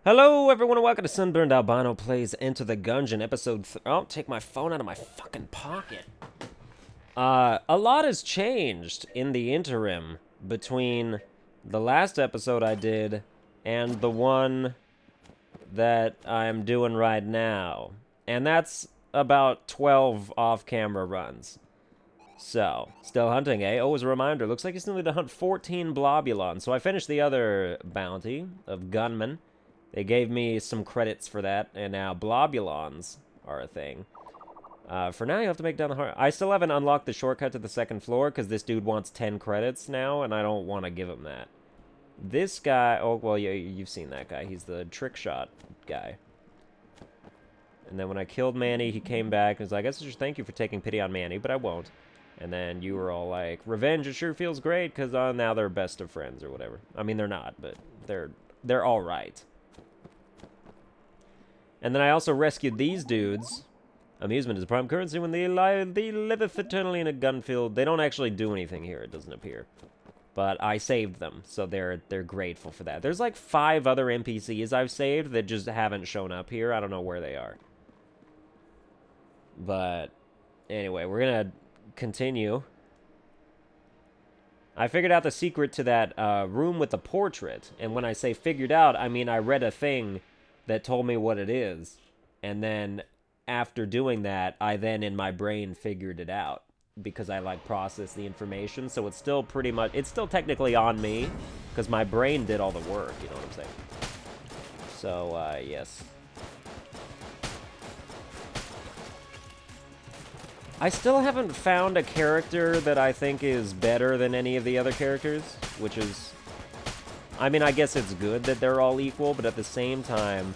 Hello, everyone, and welcome to Sunburned Albino Plays Enter the Gungeon, episode oh, take my phone out of my fucking pocket. A lot has changed in the interim between the last episode I did and the one that I'm doing right now. And that's about 12 off-camera runs. So, still hunting, eh? Oh, as a reminder, looks like you still need to hunt 14 Blobulons. So I finished the other bounty of Gunmen. They gave me some credits for that, and now Blobulons are a thing. For now, you have to make down the heart. I still haven't unlocked the shortcut to the second floor, because this dude wants 10 credits now, and I don't want to give him that. This guy... Oh, well, you've seen that guy. He's the trick shot guy. And then when I killed Manny, he came back and was like, I guess I should thank you for taking pity on Manny, but I won't. And then you were all like, revenge, it sure feels great, because now they're best of friends or whatever. I mean, they're not, but they're all right. And then I also rescued these dudes. Amusement is prime currency when they liveth eternally in a gunfield. They don't actually do anything here, it doesn't appear. But I saved them, so they're grateful for that. There's like 5 other NPCs I've saved that just haven't shown up here. I don't know where they are. But anyway, we're gonna continue. I figured out the secret to that room with the portrait. And when I say figured out, I mean I read a thing that told me what it is, and then after doing that, I then in my brain figured it out, because I like process the information, so it's still pretty much, it's still technically on me, because my brain did all the work, you know what I'm saying? So, yes. I still haven't found a character that I think is better than any of the other characters, which is... I mean, I guess it's good that they're all equal, but at the same time,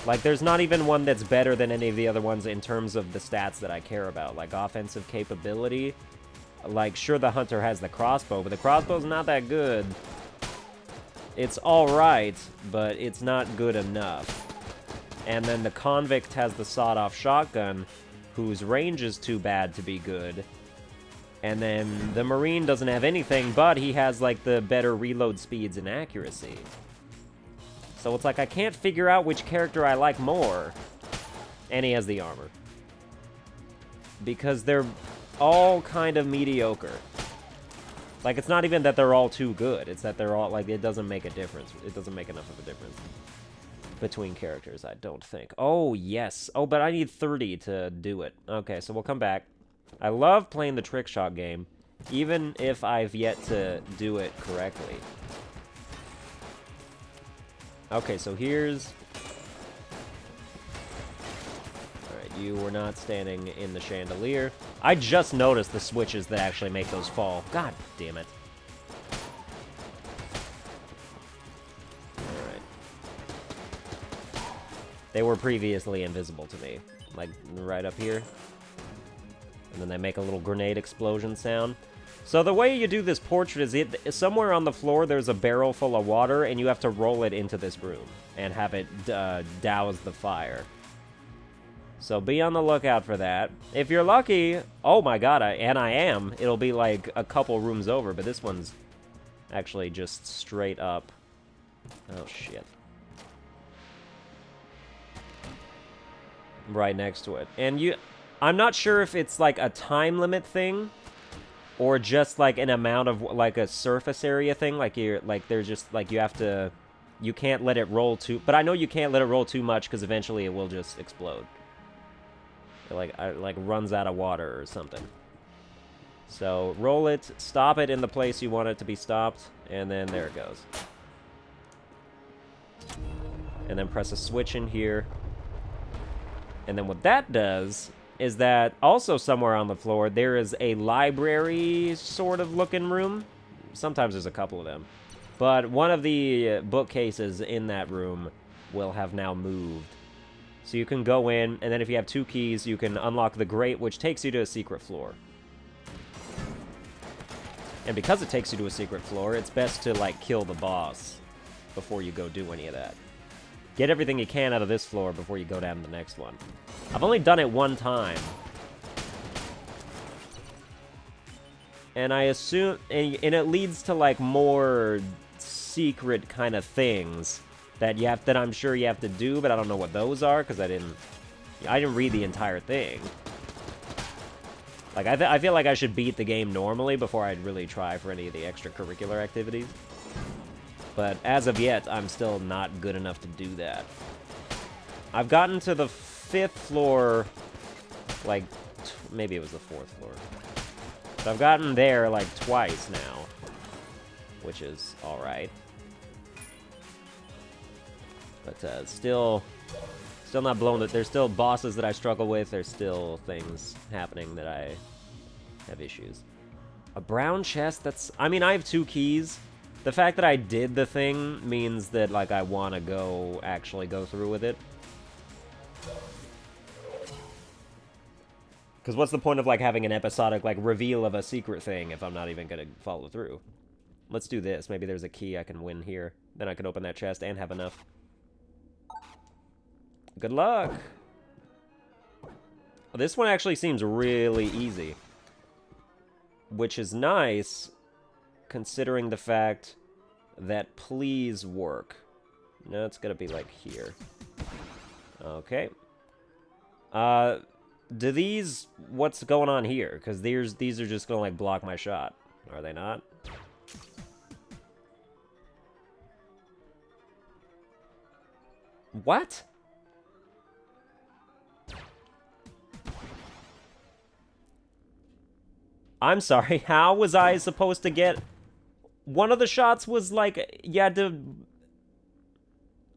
like, there's not even one that's better than any of the other ones in terms of the stats that I care about. Like, offensive capability. Like, sure, the Hunter has the crossbow, but the crossbow's not that good. It's alright, but it's not good enough. And then the Convict has the sawed-off shotgun, whose range is too bad to be good. And then the Marine doesn't have anything, but he has, like, the better reload speeds and accuracy. So it's like I can't figure out which character I like more. And he has the armor. Because they're all kind of mediocre. Like, it's not even that they're all too good. It's that they're all, like, it doesn't make a difference. It doesn't make enough of a difference between characters, I don't think. Oh, yes. Oh, but I need 30 to do it. Okay, so we'll come back. I love playing the trick shot game, even if I've yet to do it correctly. Okay, so here's... Alright, you were not standing in the chandelier. I just noticed the switches that actually make those fall. God damn it. Alright. They were previously invisible to me. Like, right up here. And then they make a little grenade explosion sound. So the way you do this portrait is somewhere on the floor there's a barrel full of water, and you have to roll it into this room and have it douse the fire. So be on the lookout for that. If you're lucky, oh my god, and I am, it'll be like a couple rooms over, but this one's actually just straight up. Oh shit. Right next to it. And I'm not sure if it's like a time limit thing, or just like an amount of like a surface area thing. Like they're just like you can't let it roll too. But I know you can't let it roll too much because eventually it will just explode. It like runs out of water or something. So roll it, stop it in the place you want it to be stopped, and then there it goes. And then press a switch in here. And then what that does is that also somewhere on the floor there is a library sort of looking room. Sometimes there's a couple of them. But one of the bookcases in that room will have now moved. So you can go in, and then if you have 2 keys, you can unlock the grate, which takes you to a secret floor. And because it takes you to a secret floor, it's best to, like, kill the boss before you go do any of that. Get everything you can out of this floor before you go down to the next one. I've only done it one time. And I assume... And it leads to, like, more secret kind of things. that I'm sure you have to do, but I don't know what those are because I didn't read the entire thing. Like, I feel like I should beat the game normally before I'd really try for any of the extracurricular activities. But as of yet, I'm still not good enough to do that. I've gotten to the 5th floor, like, maybe it was the 4th floor. But I've gotten there, like, twice now, which is alright. But still not blown. There's still bosses that I struggle with. There's still things happening that I have issues. A brown chest, that's... I mean, I have 2 keys. The fact that I did the thing means that, like, I want to actually go through with it. Because what's the point of, like, having an episodic, like, reveal of a secret thing if I'm not even going to follow through? Let's do this. Maybe there's a key I can win here. Then I can open that chest and have enough. Good luck! This one actually seems really easy. Which is nice, considering the fact that please work. No, it's gonna be, like, here. Okay. Do these... What's going on here? Because these are just gonna, like, block my shot. Are they not? What? I'm sorry, how was I supposed to get... One of the shots was like, you had to...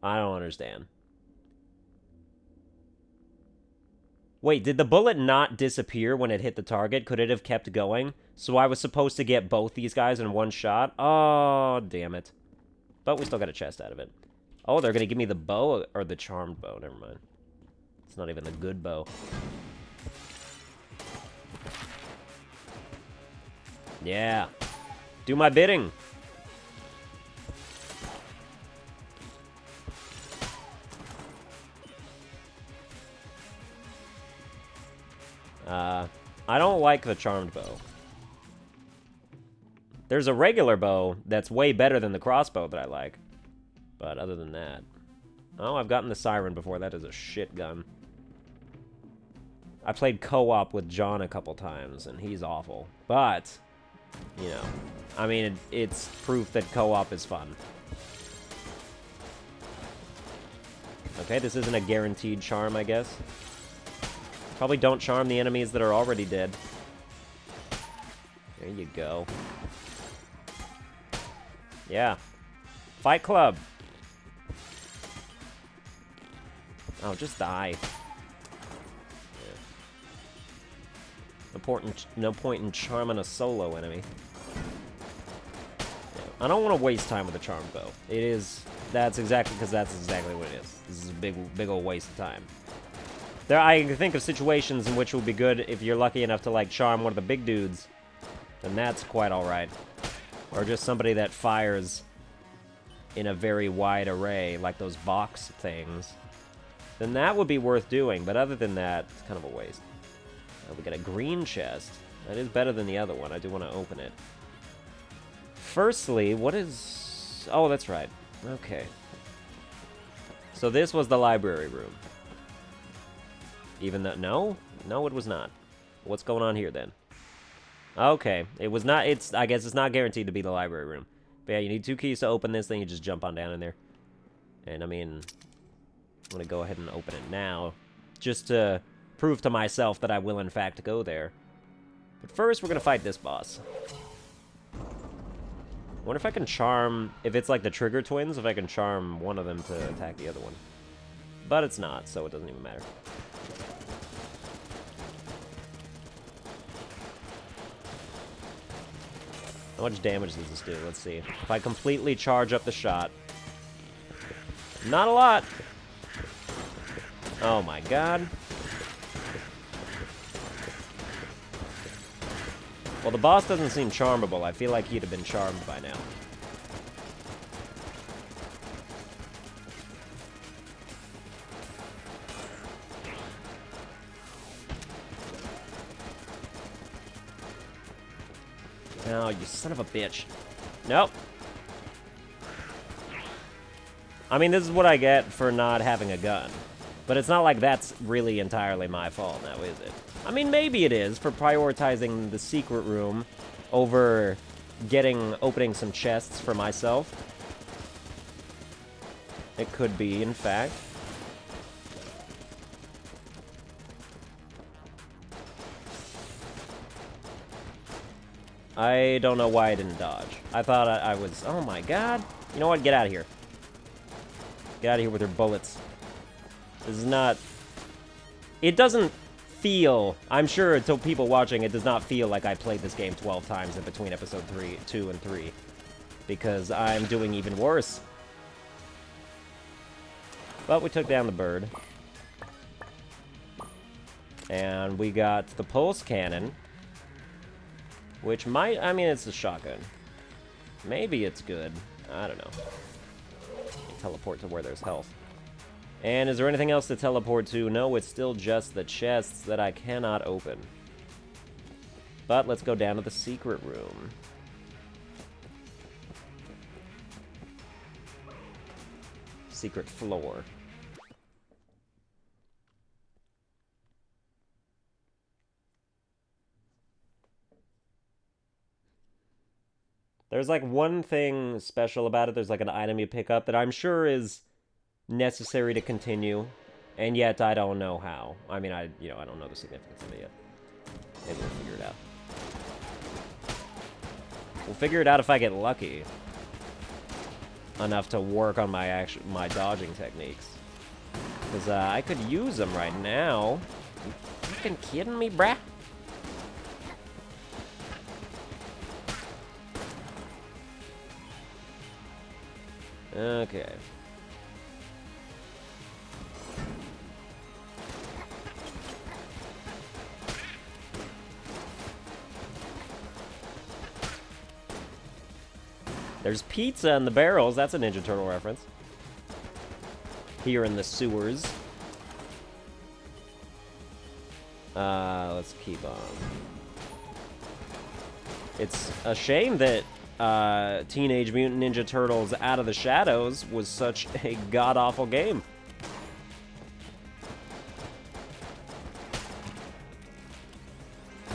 I don't understand. Wait, did the bullet not disappear when it hit the target? Could it have kept going? So I was supposed to get both these guys in one shot? Oh, damn it. But we still got a chest out of it. Oh, they're gonna give me the bow, or the charmed bow, never mind. It's not even the good bow. Yeah. Do my bidding. I don't like the charmed bow. There's a regular bow that's way better than the crossbow that I like. But other than that... Oh, I've gotten the siren before. That is a shit gun. I played co-op with John a couple times, and he's awful. But... You know, I mean, it's proof that co-op is fun. Okay, this isn't a guaranteed charm, I guess. Probably don't charm the enemies that are already dead. There you go. Yeah. Fight Club! Oh, just die. No point in charming a solo enemy. Yeah. I don't want to waste time with a charm bow. That's exactly what it is. This is a big old waste of time. I can think of situations in which it would be good if you're lucky enough to, like, charm one of the big dudes. Then that's quite alright. Or just somebody that fires in a very wide array, like those box things. Then that would be worth doing, but other than that, it's kind of a waste. We got a green chest. That is better than the other one. I do want to open it. Firstly, what is... Oh, that's right. Okay. So this was the library room. Even though... No? No, it was not. What's going on here, then? Okay. It was not... I guess it's not guaranteed to be the library room. But yeah, you need 2 keys to open this thing. You just jump on down in there. And, I mean... I'm going to go ahead and open it now. Just to... prove to myself that I will, in fact, go there. But first, we're gonna fight this boss. I wonder if I can charm... If it's like the Trigger Twins, if I can charm one of them to attack the other one. But it's not, so it doesn't even matter. How much damage does this do? Let's see. If I completely charge up the shot... Not a lot! Oh my god. Well, the boss doesn't seem charmable. I feel like he'd have been charmed by now. Oh, you son of a bitch. Nope. I mean, this is what I get for not having a gun. But it's not like that's really entirely my fault now, is it? I mean, maybe it is for prioritizing the secret room over opening some chests for myself. It could be, in fact. I don't know why I didn't dodge. I thought I was... Oh my god. You know what? Get out of here. Get out of here with your bullets. This is not... It doesn't feel... I'm sure to people watching, it does not feel like I played this game 12 times in between episode 2 and 3. Because I'm doing even worse. But we took down the bird. And we got the pulse cannon. Which might... I mean, it's a shotgun. Maybe it's good. I don't know. Teleport to where there's health. And is there anything else to teleport to? No, it's still just the chests that I cannot open. But let's go down to the secret room. Secret floor. There's like one thing special about it. There's like an item you pick up that I'm sure is necessary to continue, and yet I don't know how. I mean, I don't know the significance of it yet. Maybe we'll figure it out. We'll figure it out if I get lucky enough to work on my dodging techniques. Because I could use them right now. You fucking kidding me, bruh? Okay. There's pizza in the barrels. That's a Ninja Turtle reference. Here in the sewers. Let's keep on. It's a shame that Teenage Mutant Ninja Turtles Out of the Shadows was such a god-awful game.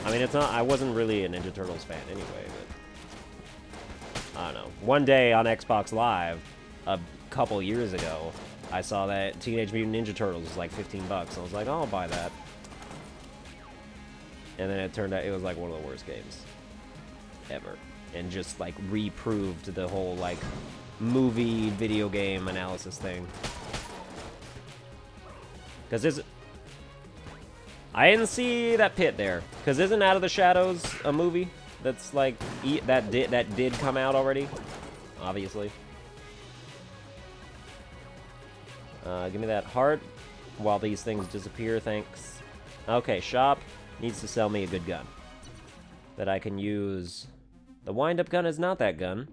I mean, it's not... I wasn't really a Ninja Turtles fan anyway, but... I don't know. One day on Xbox Live, a couple years ago, I saw that Teenage Mutant Ninja Turtles was like $15. I was like, oh, I'll buy that. And then it turned out it was like one of the worst games ever. And just like reproved the whole like movie video game analysis thing. Because I didn't see that pit there. Because isn't Out of the Shadows a movie that's like that did come out already? Obviously. Give me that heart while these things disappear. Thanks. Okay, shop needs to sell me a good gun that I can use. The wind-up gun is not that gun.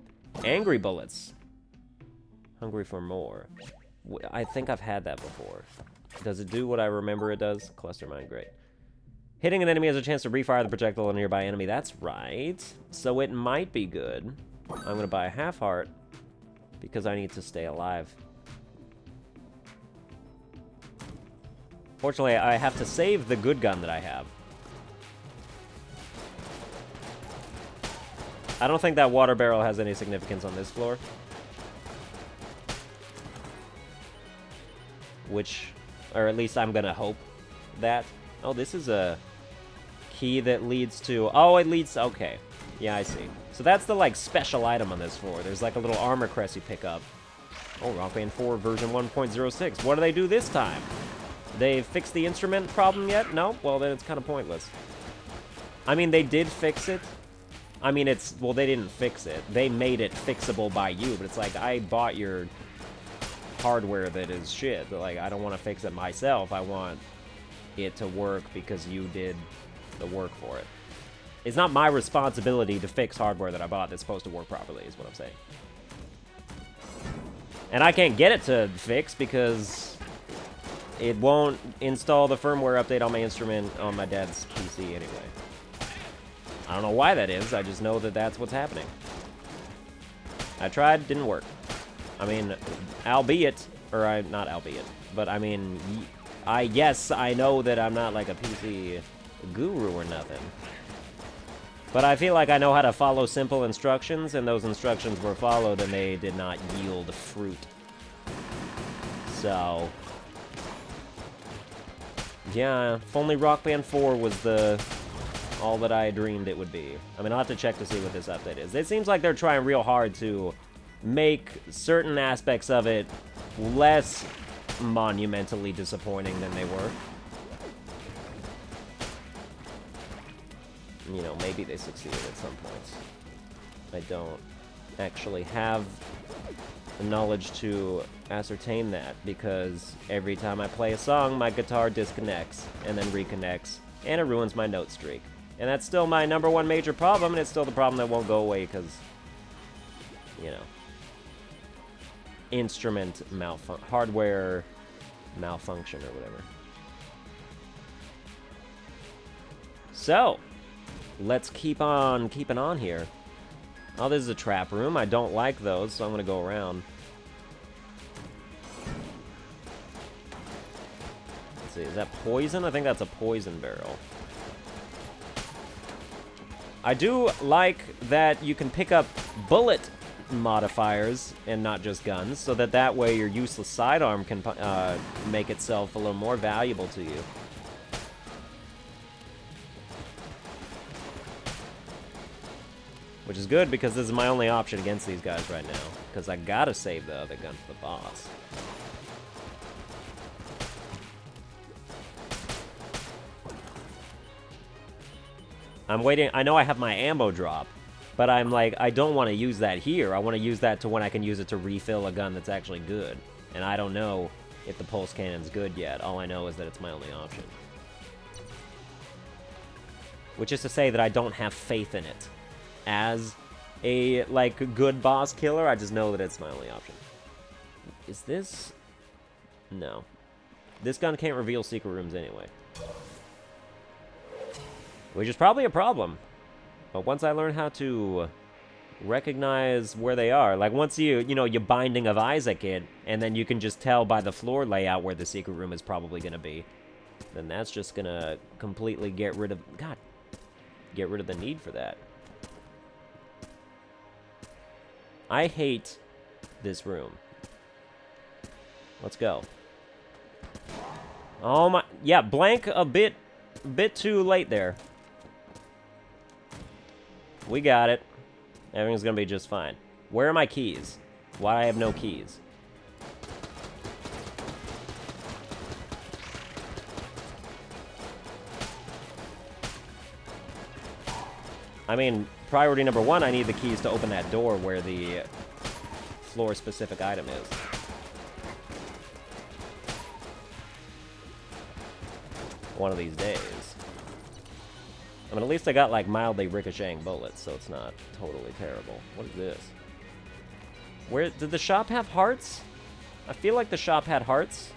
Angry bullets. Hungry for more. I think I've had that before. Does it do what I remember it does? Cluster mine, great. Hitting an enemy has a chance to refire the projectile on a nearby enemy. That's right. So it might be good. I'm going to buy a half heart because I need to stay alive. Fortunately, I have to save the good gun that I have. I don't think that water barrel has any significance on this floor. Which, or at least I'm gonna hope that. Oh, this is a key that leads to... Oh, it leads... Okay. Yeah, I see. So that's the, like, special item on this floor. There's, like, a little armor crest you pick up. Oh, Rock Band 4 version 1.06. What do they do this time? They fixed the instrument problem yet? No? Well, then it's kind of pointless. I mean, they did fix it. I mean, it's... Well, they didn't fix it. They made it fixable by you, but it's like, I bought your hardware that is shit. But, like, I don't want to fix it myself. I want it to work because you did the work for it. It's not my responsibility to fix hardware that I bought that's supposed to work properly, is what I'm saying. And I can't get it to fix because it won't install the firmware update on my instrument on my dad's PC anyway. I don't know why that is, I just know that that's what's happening. I tried, didn't work. I mean, albeit, or not albeit, but I mean, yes, I know that I'm not like a PC guru or nothing. But I feel like I know how to follow simple instructions, and those instructions were followed, and they did not yield fruit. So, yeah, if only Rock Band 4 was all that I dreamed it would be. I mean, I'll have to check to see what this update is. It seems like they're trying real hard to make certain aspects of it less monumentally disappointing than they were. You know, maybe they succeeded at some points. I don't actually have the knowledge to ascertain that, because every time I play a song, my guitar disconnects and then reconnects, and it ruins my note streak. And that's still my #1 major problem, and it's still the problem that won't go away because, you know, hardware malfunction or whatever. So, let's keep on keeping on here. Oh, this is a trap room. I don't like those, so I'm going to go around. Let's see, is that poison? I think that's a poison barrel. I do like that you can pick up bullet modifiers and not just guns, so that way your useless sidearm can make itself a little more valuable to you. Which is good, because this is my only option against these guys right now. Because I gotta save the other gun for the boss. I'm waiting. I know I have my ammo drop, but I'm like, I don't want to use that here. I want to use that to when I can use it to refill a gun that's actually good. And I don't know if the pulse cannon's good yet. All I know is that it's my only option. Which is to say that I don't have faith in it. As a, like, good boss killer, I just know that it's my only option. Is this... No. This gun can't reveal secret rooms anyway. Which is probably a problem. But once I learn how to recognize where they are, like once you Binding of Isaac it, and then you can just tell by the floor layout where the secret room is probably going to be, then that's just going to completely get rid of the need for that. I hate this room. Let's go. Oh my... Yeah, blank a bit too late there. We got it. Everything's gonna be just fine. Where are my keys? Why do I have no keys? I mean, priority #1, I need the keys to open that door where the floor-specific item is. One of these days. I mean, at least I got, like, mildly ricocheting bullets, so it's not totally terrible. What is this? Where... Did the shop have hearts? I feel like the shop had hearts.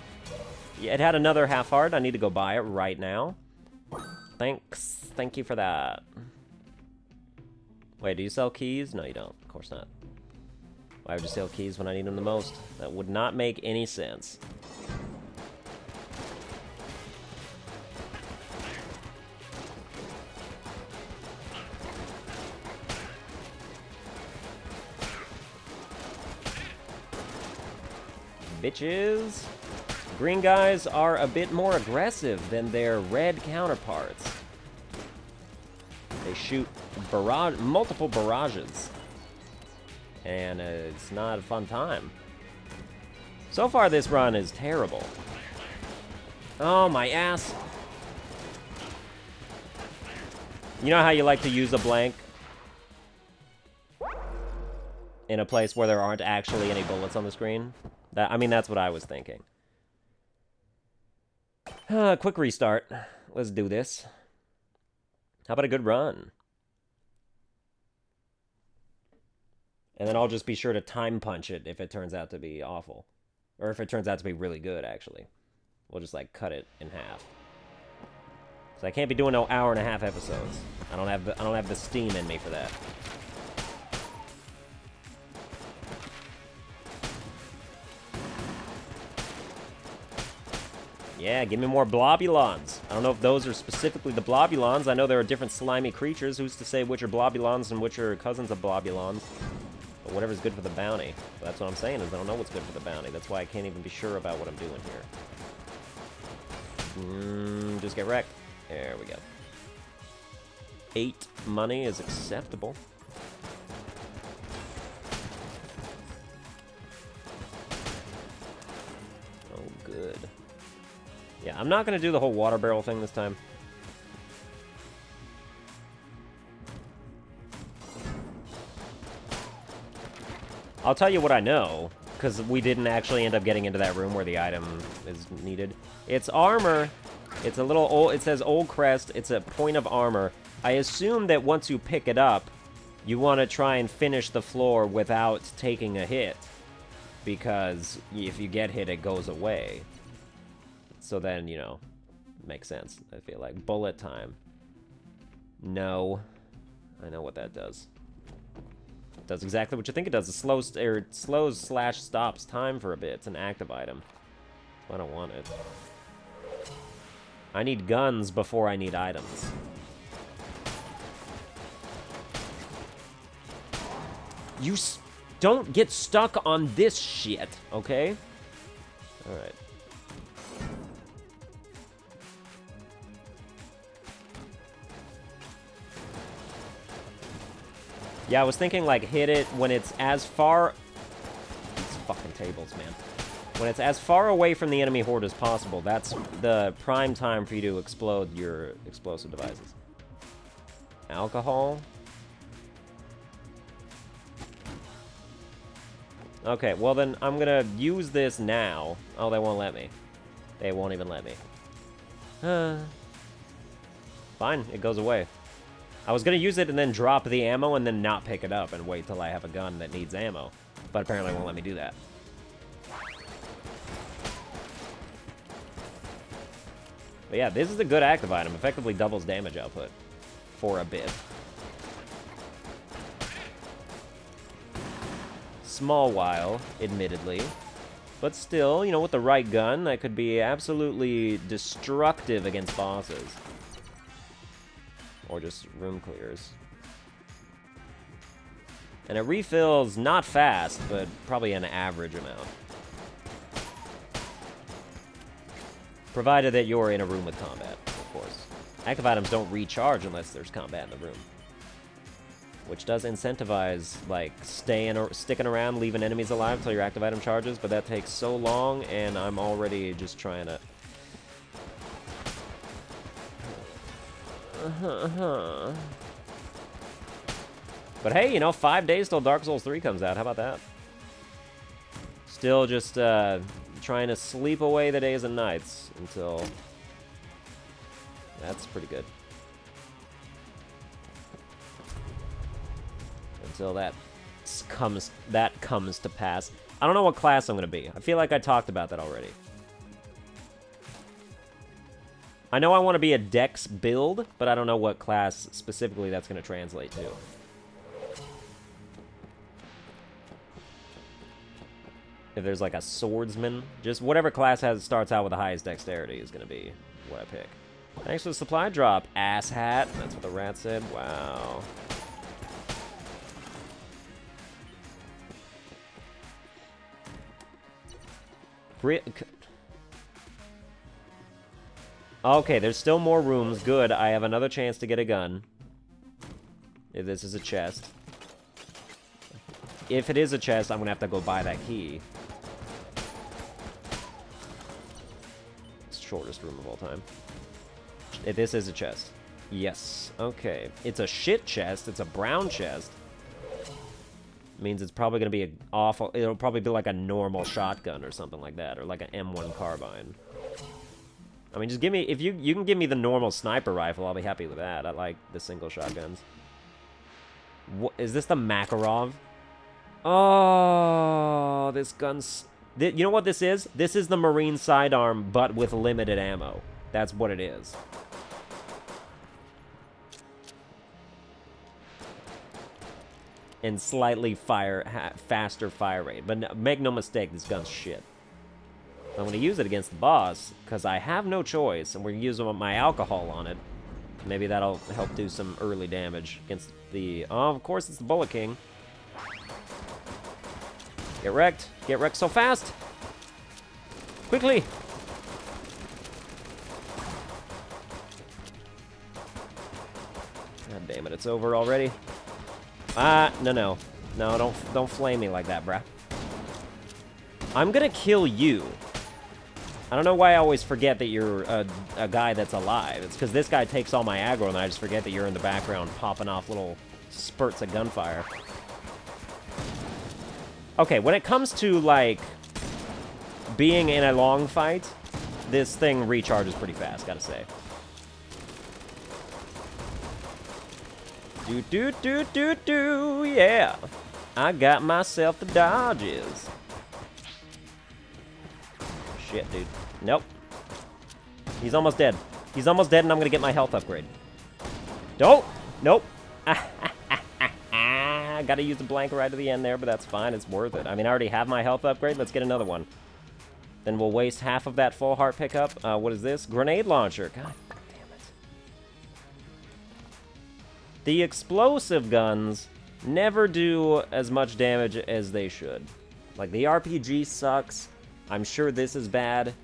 Yeah, it had another half heart. I need to go buy it right now. Thanks. Thank you for that. Wait, do you sell keys? No, you don't. Of course not. Why would you sell keys when I need them the most? That would not make any sense. Bitches. Green guys are a bit more aggressive than their red counterparts. They shoot multiple barrages. And it's not a fun time. So far, this run is terrible. Oh, my ass. You know how you like to use a blank in a place where there aren't actually any bullets on the screen? I mean, that's what I was thinking. Quick restart. Let's do this. How about a good run? And then I'll just be sure to time punch it if it turns out to be awful. Or if it turns out to be really good, actually. We'll just, like, cut it in half. So I can't be doing no hour-and-a-half episodes. I don't have the steam in me for that. Yeah, give me more Blobulons. I don't know if those are specifically the Blobulons. I know there are different slimy creatures. Who's to say which are Blobulons and which are cousins of Blobulons? But whatever's good for the bounty. So that's what I'm saying is I don't know what's good for the bounty. That's why I can't even be sure about what I'm doing here. Just get wrecked. There we go. 8 money is acceptable. Oh, good. Yeah, I'm not going to do the whole water barrel thing this time. I'll tell you what I know, because we didn't actually end up getting into that room where the item is needed. It's armor. It's a little old, it says Old Crest. It's a point of armor. I assume that once you pick it up, you want to try and finish the floor without taking a hit. Because if you get hit, it goes away. So then, you know, makes sense, I feel like. Bullet time. No. I know what that does. It does exactly what you think it does. It slows/stops time for a bit. It's an active item. I don't want it. I need guns before I need items. You don't get stuck on this shit, okay? Alright. Yeah, I was thinking, like, hit it when it's as far... These fucking tables, man. When it's as far away from the enemy horde as possible, that's the prime time for you to explode your explosive devices. Alcohol? Okay, well then, I'm gonna use this now. Oh, they won't let me. They won't even let me. Fine, it goes away. I was gonna use it and then drop the ammo and then not pick it up and wait till I have a gun that needs ammo. But apparently it won't let me do that. But yeah, this is a good active item. Effectively doubles damage output. For a bit. Small while, admittedly. But still, you know, with the right gun, that could be absolutely destructive against bosses. Or just room clears. And it refills not fast, but probably an average amount. Provided that you're in a room with combat, of course. Active items don't recharge unless there's combat in the room. Which does incentivize, like, sticking around, leaving enemies alive until your active item charges, but that takes so long, and I'm already just trying to... But hey, you know, 5 days till Dark Souls 3 comes out. How about that? Still just trying to sleep away the days and nights until... That's pretty good. Until that comes to pass. I don't know what class I'm going to be. I feel like I talked about that already. I know I want to be a Dex build, but I don't know what class specifically that's going to translate to. If there's like a swordsman, just whatever class starts out with the highest dexterity is going to be what I pick. Thanks for the supply drop, asshat. That's what the rat said. Wow. Okay, there's still more rooms. Good. I have another chance to get a gun. If this is a chest. If it is a chest, I'm gonna have to go buy that key. It's the shortest room of all time. If this is a chest. Yes. Okay. It's a shit chest. It's a brown chest. Means it's probably gonna be an awful... It'll probably be like a normal shotgun or something like that. Or like an M1 carbine. I mean, just give me... If you can give me the normal sniper rifle, I'll be happy with that. I like the single shotguns. What, is this the Makarov? Oh, this gun's... You know what this is? This is the Marine sidearm, but with limited ammo. That's what it is. And slightly faster fire rate. But no, make no mistake, this gun's shit. I'm going to use it against the boss, because I have no choice, and we're going to use my alcohol on it. Maybe that'll help do some early damage against the... Oh, of course, it's the Bullet King. Get wrecked. Get wrecked so fast. Quickly. God damn it, it's over already. No. No, don't flame me like that, bruh. I'm gonna kill you. I don't know why I always forget that you're a guy that's alive. It's because this guy takes all my aggro, and I just forget that you're in the background popping off little spurts of gunfire. Okay, when it comes to, like, being in a long fight, this thing recharges pretty fast, gotta say. Do, yeah. I got myself the dodges. Shit, dude. Nope. He's almost dead. He's almost dead, and I'm gonna get my health upgrade. Don't! Nope. I gotta use the blank right to the end there, but that's fine. It's worth it. I mean, I already have my health upgrade. Let's get another one. Then we'll waste half of that full heart pickup. What is this? Grenade launcher. God damn it. The explosive guns never do as much damage as they should. Like, the RPG sucks. I'm sure this is bad.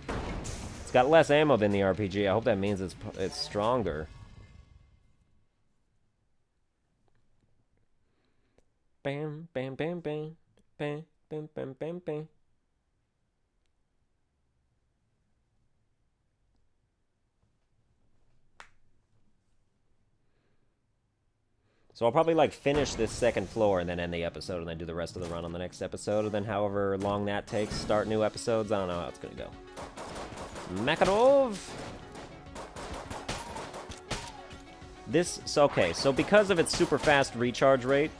It's got less ammo than the RPG. I hope that means it's stronger. Bam, bam, bam, bam. Bam, bam, bam, bam, bam. So I'll probably, like, finish this second floor and then end the episode and then do the rest of the run on the next episode, and then however long that takes, start new episodes. I don't know how it's gonna go. Makarov! Okay, so because of its super fast recharge rate,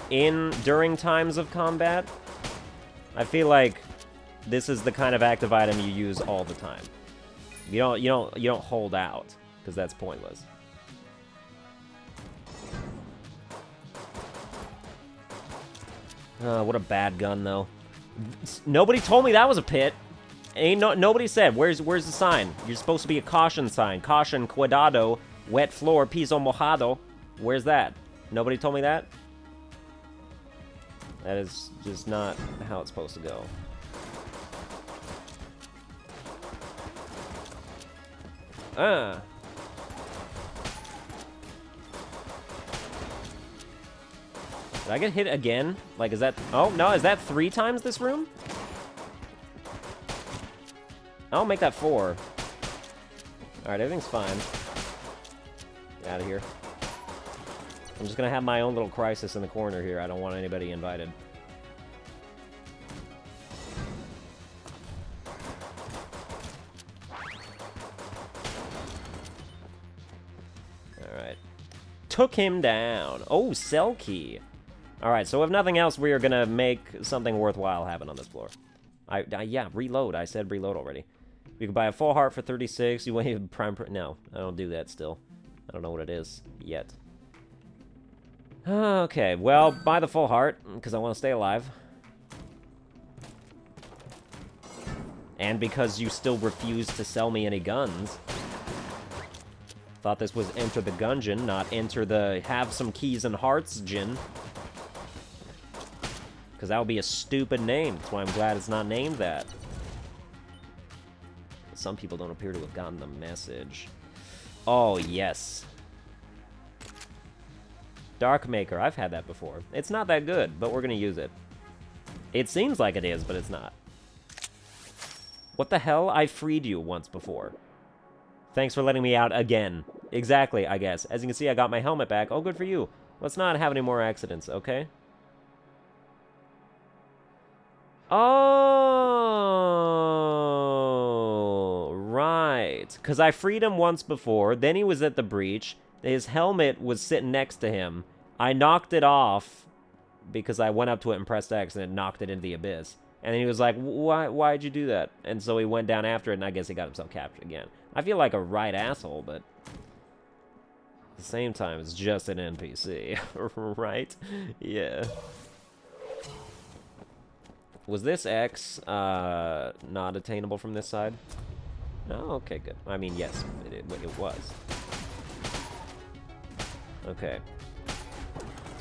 during times of combat, I feel like this is the kind of active item you use all the time. You don't hold out, because that's pointless. What a bad gun, though. Nobody told me that was a pit. Nobody said. Where's the sign? You're supposed to be a caution sign. Caution, cuidado, wet floor, piso mojado. Where's that? Nobody told me that? That is just not how it's supposed to go. Did I get hit again? Like, is that... Oh, no, is that 3 times this room? I'll make that 4. Alright, everything's fine. Get out of here. I'm just gonna have my own little crisis in the corner here. I don't want anybody invited. Alright. Took him down. Oh, cell key. Alright, so if nothing else, we are gonna make something worthwhile happen on this floor. Yeah, reload. I said reload already. You can buy a full heart for 36. You want prime... No, I don't do that still. I don't know what it is yet. Okay, well, buy the full heart, because I want to stay alive. And because you still refuse to sell me any guns. Thought this was Enter the Gungeon, not Enter the Have Some Keys and Hearts Gin. Because that would be a stupid name. That's why I'm glad it's not named that. Some people don't appear to have gotten the message. Oh, yes. Darkmaker. I've had that before. It's not that good, but we're going to use it. It seems like it is, but it's not. What the hell? I freed you once before. Thanks for letting me out again. Exactly, I guess. As you can see, I got my helmet back. Oh, good for you. Let's not have any more accidents, okay? Oh, right. Because I freed him once before. Then he was at the breach. His helmet was sitting next to him. I knocked it off because I went up to it and pressed X and it knocked it into the abyss. And then he was like, why'd you do that? And so he went down after it, and I guess he got himself captured again. I feel like a right asshole, but at the same time, it's just an NPC, right? Yeah. Was this X not attainable from this side? No? Okay, good. I mean, yes, it was. Okay.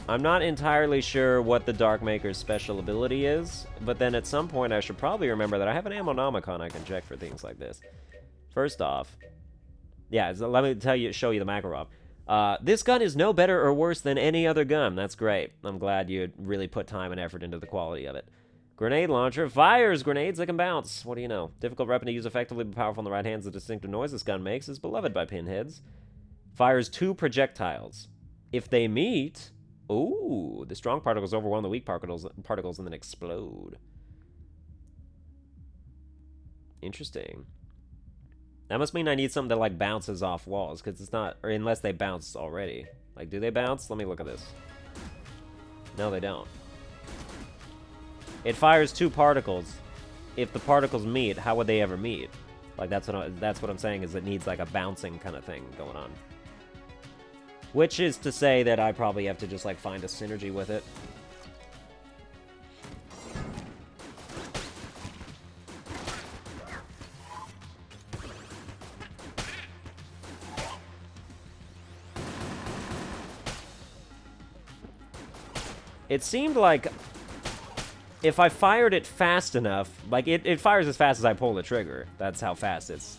I'm not entirely sure what the Darkmaker's special ability is, but then at some point I should probably remember that I have an Ammonomicon I can check for things like this. First off, yeah, so let me show you the macro op. This gun is no better or worse than any other gun. That's great. I'm glad you really put time and effort into the quality of it. Grenade launcher fires grenades that can bounce. What do you know? Difficult weapon to use effectively but powerful in the right hands. The distinctive noise this gun makes is beloved by pinheads. Fires 2 projectiles. If they meet... Ooh, the strong particles overwhelm the weak particles and then explode. Interesting. That must mean I need something that, like, bounces off walls, because it's not... Or unless they bounce already. Like, do they bounce? Let me look at this. No, they don't. It fires 2 particles. If the particles meet, how would they ever meet? Like, that's what I'm saying, is it needs, like, a bouncing kind of thing going on. Which is to say that I probably have to just, like, find a synergy with it. It seemed like if I fired it fast enough, like, it fires as fast as I pull the trigger. That's how fast its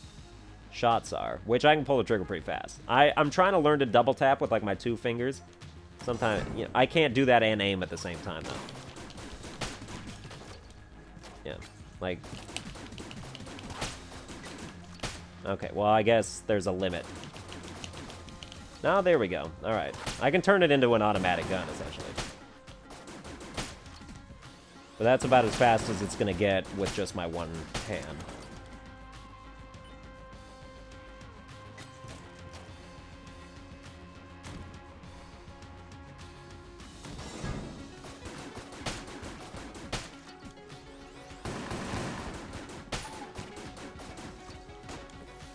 shots are, which I can pull the trigger pretty fast. I'm trying to learn to double tap with, like, my 2 fingers. Sometimes, you know, I can't do that and aim at the same time, though. Yeah, like... Okay, well, I guess there's a limit. Oh, there we go. Alright. I can turn it into an automatic gun, essentially. But that's about as fast as it's gonna get with just my one hand.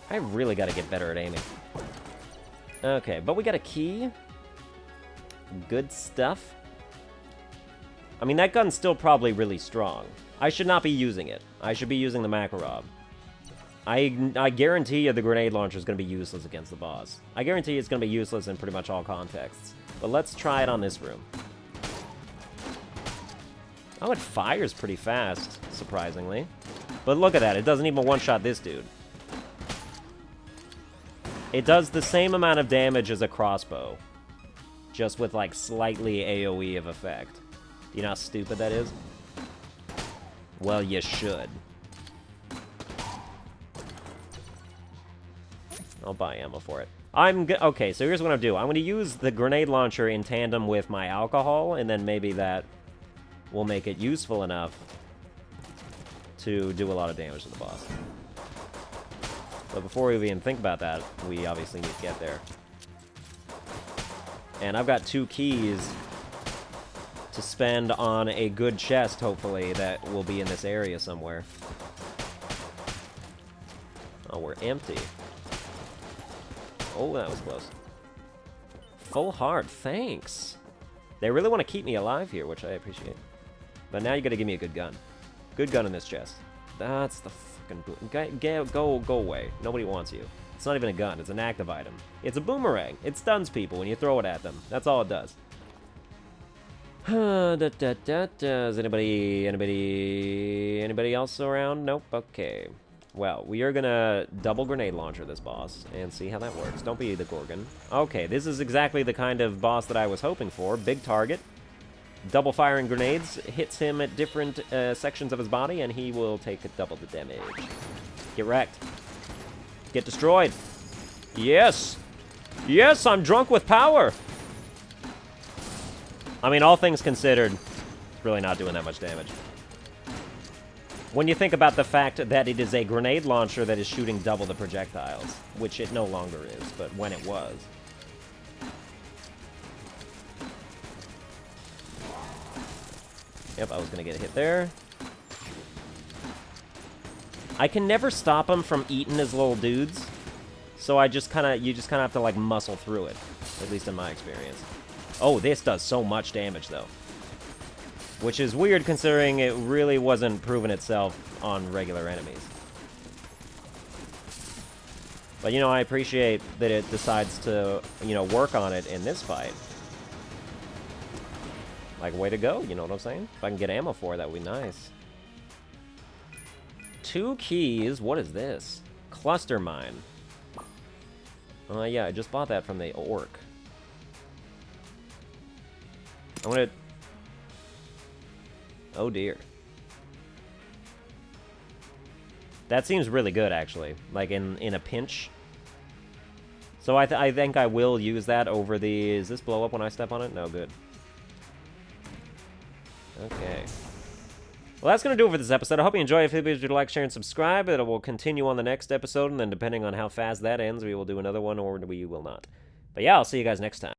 I really gotta get better at aiming. Okay, but we got a key. Good stuff. I mean, that gun's still probably really strong. I should not be using it. I should be using the Makarov. I guarantee you the grenade launcher is going to be useless against the boss. I guarantee it's going to be useless in pretty much all contexts. But let's try it on this room. Oh, it fires pretty fast, surprisingly. But look at that. It doesn't even one-shot this dude. It does the same amount of damage as a crossbow. Just with, like, slightly AoE of effect. You know how stupid that is? Well, you should. I'll buy ammo for it. Okay, so here's what I'm doing. I'm going to use the grenade launcher in tandem with my alcohol, and then maybe that will make it useful enough to do a lot of damage to the boss. But before we even think about that, we obviously need to get there. And I've got 2 keys to spend on a good chest, hopefully, that will be in this area somewhere. Oh, we're empty. Oh, that was close. Full heart, thanks. They really want to keep me alive here, which I appreciate. But now you gotta give me a good gun. Good gun in this chest. That's the fucking... Go away. Nobody wants you. It's not even a gun, it's an active item. It's a boomerang. It stuns people when you throw it at them. That's all it does. Is anybody else around? Nope. Okay. Well, we are gonna double grenade launcher this boss and see how that works. Don't be the Gorgon. Okay, this is exactly the kind of boss that I was hoping for. Big target. Double firing grenades. Hits him at different sections of his body and he will take double the damage. Get wrecked. Get destroyed. Yes! Yes, I'm drunk with power! I mean, all things considered, it's really not doing that much damage. When you think about the fact that it is a grenade launcher that is shooting double the projectiles, which it no longer is, but when it was. Yep, I was gonna get a hit there. I can never stop him from eating his little dudes, so you just kind of have to, like, muscle through it, at least in my experience. Oh, this does so much damage, though. Which is weird considering it really wasn't proven itself on regular enemies. But, you know, I appreciate that it decides to, you know, work on it in this fight. Like, way to go, you know what I'm saying? If I can get ammo for it, that would be nice. 2 keys, what is this? Cluster mine. Yeah, I just bought that from the orc. I'm gonna... Oh dear. That seems really good, actually. Like, in a pinch. So I think I will use that over the... Is this blow up when I step on it? No, good. Okay. Well, that's going to do it for this episode. I hope you enjoyed. If you would like, share, and subscribe, it will continue on the next episode, and then depending on how fast that ends, we will do another one, or we will not. But yeah, I'll see you guys next time.